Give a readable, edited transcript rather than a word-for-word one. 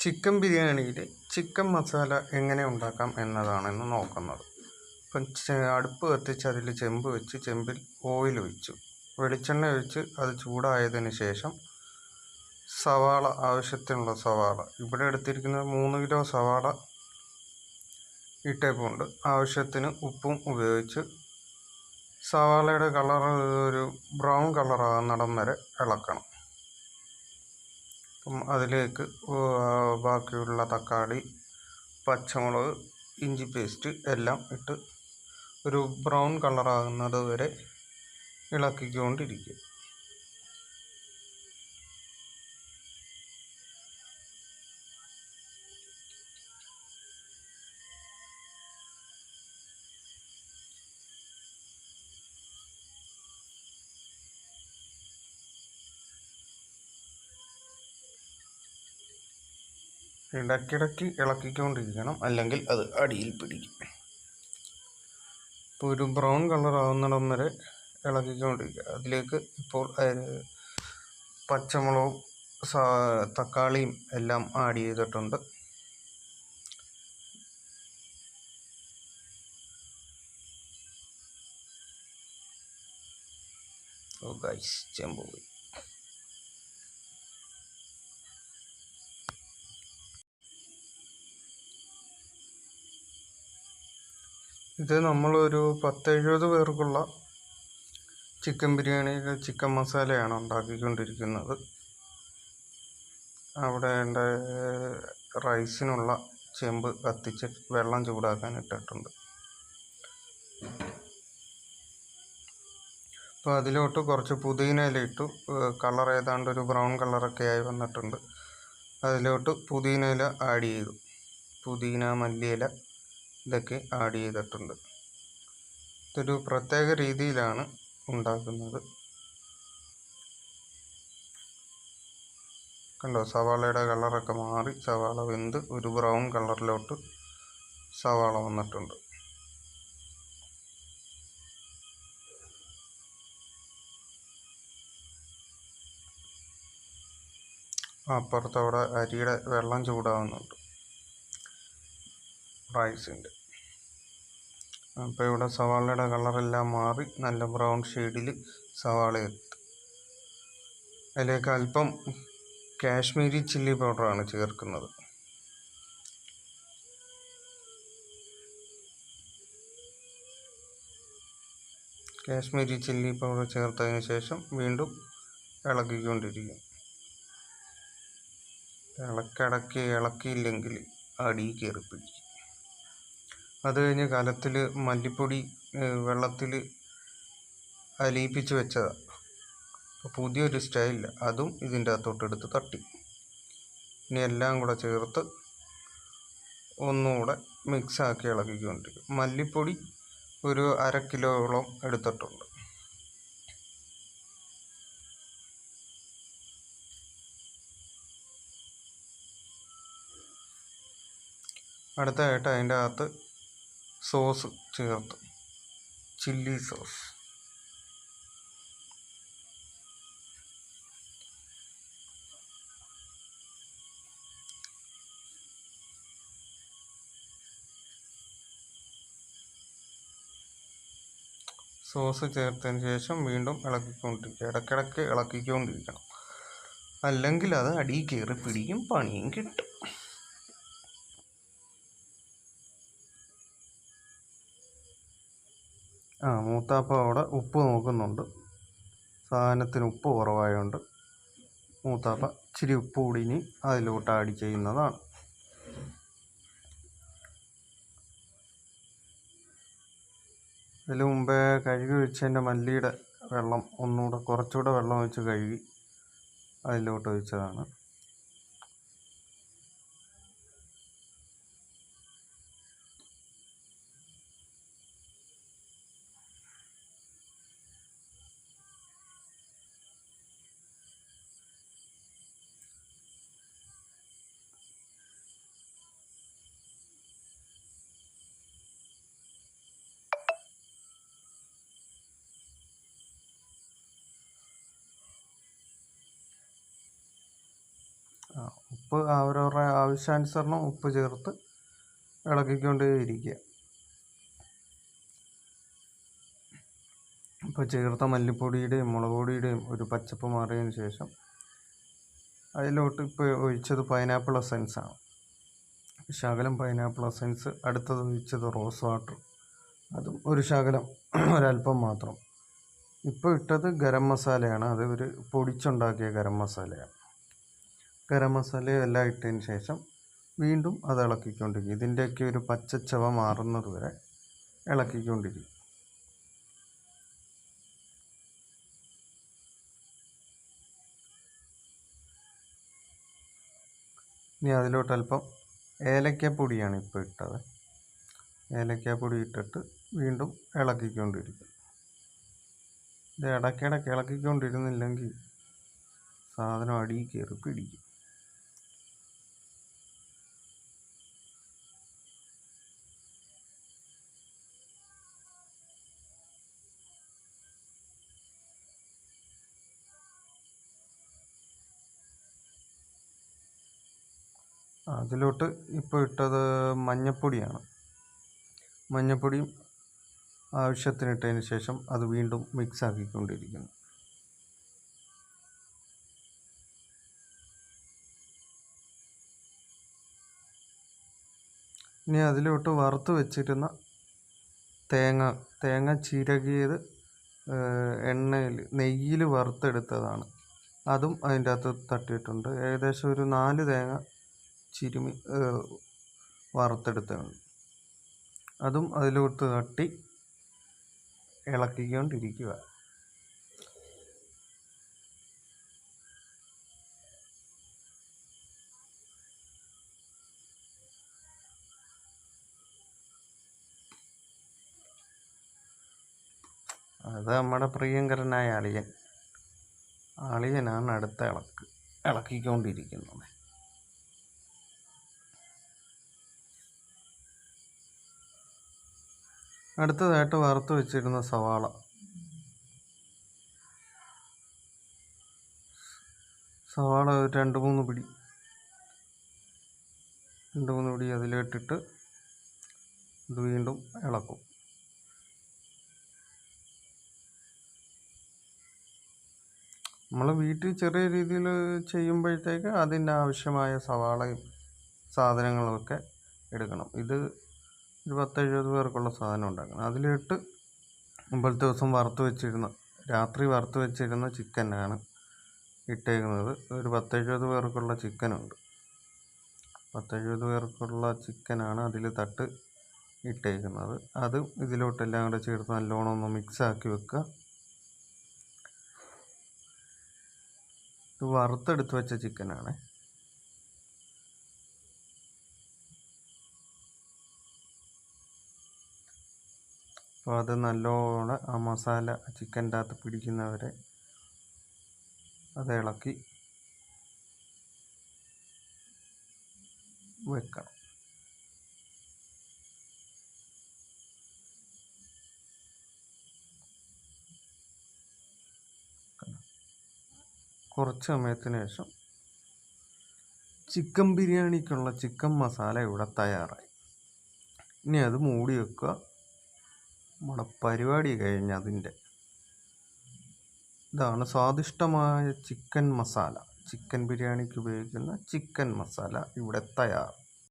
Chicken ബിരിയാണിയിൽ chicken masala എങ്ങനെ ഉണ്ടാക്കാം എന്നതാണ് ഇന്ന് നോക്കുന്നത്. ഇപ്പം അടുപ്പ് കത്തിച്ച് അതിൽ ചെമ്പ് വെച്ച് ചെമ്പിൽ ഓയിൽ ഒഴിച്ചു, വെളിച്ചെണ്ണ ഒഴിച്ച് അത് ചൂടായതിന് ശേഷം സവാള, ആവശ്യത്തിനുള്ള സവാള, ഇവിടെ എടുത്തിരിക്കുന്നത് 3 കിലോ സവാള ഇട്ടേപ്പുണ്ട്. ആവശ്യത്തിന് ഉപ്പും ഉപയോഗിച്ച് സവാളയുടെ കളർ ഒരു ബ്രൗൺ കളറാകുന്നിടം വരെ ഇളക്കണം. അതിലേക്ക് ബാക്കിയുള്ള തക്കാളി, പച്ചമുളക്, ഇഞ്ചി പേസ്റ്റ് എല്ലാം ഇട്ട് ഒരു ബ്രൗൺ കളറാകുന്നത് വരെ ഇളക്കിക്കൊണ്ടിരിക്കും. ഇടയ്ക്കിടയ്ക്ക് ഇളക്കിക്കൊണ്ടിരിക്കണം, അല്ലെങ്കിൽ അത് അടിയിൽ പിടിക്കും. ഇപ്പോൾ ഒരു ബ്രൗൺ കളർ ആവുന്നിടം വരെ ഇളക്കിക്കൊണ്ടിരിക്കുക. അതിലേക്ക് ഇപ്പോൾ പച്ചമുളകും തക്കാളിയും എല്ലാം ആഡ് ചെയ്തിട്ടുണ്ട്. ചെമ്പ് പോയി. ഇത് നമ്മളൊരു 10-70 പേർക്കുള്ള ചിക്കൻ ബിരിയാണിയുടെ ചിക്കൻ മസാലയാണ് ഉണ്ടാക്കിക്കൊണ്ടിരിക്കുന്നത്. അവിടെ എൻ്റെ റൈസിനുള്ള ചെമ്പ് കത്തിച്ച് വെള്ളം ചൂടാക്കാൻ ഇട്ടിട്ടുണ്ട്. അപ്പോൾ അതിലോട്ട് കുറച്ച് പുതിന ഇല ഇട്ടു. കളർ ഏതാണ്ട് ഒരു ബ്രൗൺ കളറൊക്കെ ആയി വന്നിട്ടുണ്ട്. അതിലോട്ട് പുതിന ഇല ആഡ് ചെയ്തു. പുതിന, മല്ലിയില ഇതൊക്കെ ആഡ് ചെയ്തിട്ടുണ്ട്. ഇതൊരു പ്രത്യേക രീതിയിലാണ് ഉണ്ടാക്കുന്നത്. കണ്ടോ, സവാളയുടെ കളറൊക്കെ മാറി സവാള വെന്ത് ഒരു ബ്രൗൺ കളറിലോട്ട് സവാള വന്നിട്ടുണ്ട്. അപ്പുറത്തവിടെ അരിയുടെ വെള്ളം ചൂടാവുന്നുണ്ട്, റൈസിൻ്റെ. അപ്പോൾ ഇവിടെ സവാളയുടെ കളറെല്ലാം മാറി നല്ല ബ്രൗൺ ഷെയ്ഡിൽ സവാള എത്തി. അതിലേക്ക് അല്പം കാശ്മീരി ചില്ലി പൗഡറാണ് ചേർക്കുന്നത്. കാശ്മീരി ചില്ലി പൗഡർ ചേർത്തതിന് ശേഷം വീണ്ടും ഇളക്കിക്കൊണ്ടിരിക്കും. ഇളക്കിയില്ലെങ്കിൽ അടി കയറി പിടിക്കും. അത് കഴിഞ്ഞ് കലത്തിൽ മല്ലിപ്പൊടി വെള്ളത്തിൽ അലിയിപ്പിച്ച് വെച്ചതാണ്. അപ്പോൾ പുതിയൊരു സ്റ്റൈലിൽ അതും ഇതിൻ്റെ അകത്തോട്ടെടുത്ത് തട്ടി. ഇനി എല്ലാം കൂടെ ചേർത്ത് ഒന്നുകൂടെ മിക്സാക്കി ഇളക്കിക്കൊണ്ടിരിക്കും. മല്ലിപ്പൊടി ഒരു 1/2 കിലോയോളം എടുത്തിട്ടുണ്ട്. അടുത്തായിട്ട് അതിൻ്റെ അകത്ത് സോസ് ചേർത്ത്, ചില്ലി സോസ്. സോസ് ചേർത്തതിന് ശേഷം വീണ്ടും ഇളക്കിക്കൊണ്ടിരിക്കുക. ഇടയ്ക്കിടയ്ക്ക് ഇളക്കിക്കൊണ്ടിരിക്കണം, അല്ലെങ്കിൽ അത് അടി കയറി പിടിക്കും, പണിയും കിട്ടും. മൂത്താപ്പ അവിടെ ഉപ്പ് നോക്കുന്നുണ്ട്. സാധനത്തിന് ഉപ്പ് കുറവായതുകൊണ്ട് മൂത്താപ്പ ഇച്ചിരി ഉപ്പ് കൂടി ഇനി അതിലോട്ട് ആഡ് ചെയ്യുന്നതാണ്. ഇതിന് മുമ്പേ കഴുകി വെച്ചതിൻ്റെ മല്ലിയുടെ വെള്ളം കുറച്ചുകൂടെ വെള്ളം ഒഴിച്ച് കഴുകി അതിലോട്ട് ഒഴിച്ചതാണ്. ഉപ്പ് അവരവരുടെ ആവശ്യാനുസരണം ഉപ്പ് ചേർത്ത് ഇളക്കിക്കൊണ്ടേയിരിക്കുക. ഇപ്പോൾ ചേർത്ത മല്ലിപ്പൊടിയുടെയും മുളക് പൊടിയുടെയും ഒരു പച്ചപ്പ് മാറിയതിന് ശേഷം അതിലോട്ട് ഇപ്പോൾ ഒഴിച്ചത് പൈനാപ്പിൾ എസൻസാണ്. ശകലം പൈനാപ്പിൾ എസൻസ്, അടുത്തത് ഒഴിച്ചത് റോസ് വാട്ടർ, അതും ഒരു ശകലം ഒരല്പം മാത്രം. ഇപ്പോൾ ഇട്ടത് ഗരം മസാലയാണ്, അത് ഒരു പൊടിച്ചുണ്ടാക്കിയ ഗരം മസാലയാണ്. ഗരം മസാലയും എല്ലാം ഇട്ടതിന് ശേഷം വീണ്ടും അത് ഇളക്കിക്കൊണ്ടിരിക്കും. ഇതിൻ്റെയൊക്കെ ഒരു പച്ചച്ചവ മാറുന്നത് വരെ ഇളക്കിക്കൊണ്ടിരിക്കും. ഇനി അതിലോട്ട് അല്പം ഏലക്കാപ്പൊടിയാണ് ഇപ്പോൾ ഇട്ടത്. ഏലക്കാപ്പൊടി ഇട്ടിട്ട് വീണ്ടും ഇളക്കിക്കൊണ്ടിരിക്കും. ഇത് ഇടയ്ക്കിടയ്ക്ക് ഇളക്കിക്കൊണ്ടിരുന്നില്ലെങ്കിൽ സാധനം അടിയിൽ കയറി പിടിക്കും. അതിലോട്ട് ഇപ്പോൾ ഇട്ടത് മഞ്ഞൾപ്പൊടിയാണ്. മഞ്ഞൾപ്പൊടിയും ആവശ്യത്തിനിട്ടതിന് ശേഷം അത് വീണ്ടും മിക്സ് ആക്കിക്കൊണ്ടിരിക്കുന്നു. ഇനി അതിലോട്ട് വറുത്ത് വെച്ചിരുന്ന തേങ്ങ ചിരകിയത് നെയ്യിൽ വറുത്തെടുത്തതാണ്. അതും അതിൻ്റെ അകത്ത് തട്ടിയിട്ടുണ്ട്. ഏകദേശം ഒരു 4 തേങ്ങ ചിരുമി വറുത്തെടുത്തതാണ്. അതും അതിലോട്ട് തട്ടി ഇളക്കിക്കൊണ്ടിരിക്കുക. അത് നമ്മുടെ പ്രിയങ്കരനായ അളിയനാണ് അടുത്ത ഇളക്കിക്കൊണ്ടിരിക്കുന്നത്. അടുത്തതായിട്ട് വറുത്ത് വെച്ചിരുന്ന സവാള ഒരു 2-3 പിടി അതിലിട്ടിട്ട് ഇത് വീണ്ടും ഇളക്കും. നമ്മൾ വീട്ടിൽ ചെറിയ രീതിയിൽ ചെയ്യുമ്പോഴത്തേക്ക് അതിൻ്റെ ആവശ്യമായ സവാളയും സാധനങ്ങളുമൊക്കെ എടുക്കണം. ഇത് ഒരു 10-70 പേർക്കുള്ള സാധനം ഉണ്ടാക്കണം. അതിലിട്ട് മുമ്പത്തെ ദിവസം രാത്രി വറുത്ത് വെച്ചിരുന്ന ചിക്കനാണ് ഇട്ടേക്കുന്നത്. ഒരു 10-70 പേർക്കുള്ള ചിക്കനുണ്ട്. 10-70 പേർക്കുള്ള ചിക്കനാണ് അതിൽ ഇട്ടേക്കുന്നത്. അത് ഇതിലോട്ടെല്ലാം കൂടെ ചേർത്ത് നല്ലോണം ഒന്ന് മിക്സാക്കി വെക്കുക. ഇത് വറുത്തെടുത്ത് വെച്ച ചിക്കനാണ്. അപ്പോൾ അത് നല്ലോണം ആ മസാല ചിക്കൻ്റെ അകത്ത് പിടിക്കുന്നവരെ അത് ഇളക്കി വെക്കണം. കുറച്ച് സമയത്തിന് ശേഷം ചിക്കൻ ബിരിയാണിക്കുള്ള ചിക്കൻ മസാല ഇവിടെ തയ്യാറായി. ഇനി അത് മൂടി വെക്കുക. നമ്മുടെ പരിപാടി കഴിഞ്ഞ് ഇതാണ് സ്വാദിഷ്ടമായ ചിക്കൻ മസാല. ചിക്കൻ ബിരിയാണിക്ക് ഉപയോഗിക്കുന്ന ചിക്കൻ മസാല ഇവിടെ തയ്യാർ.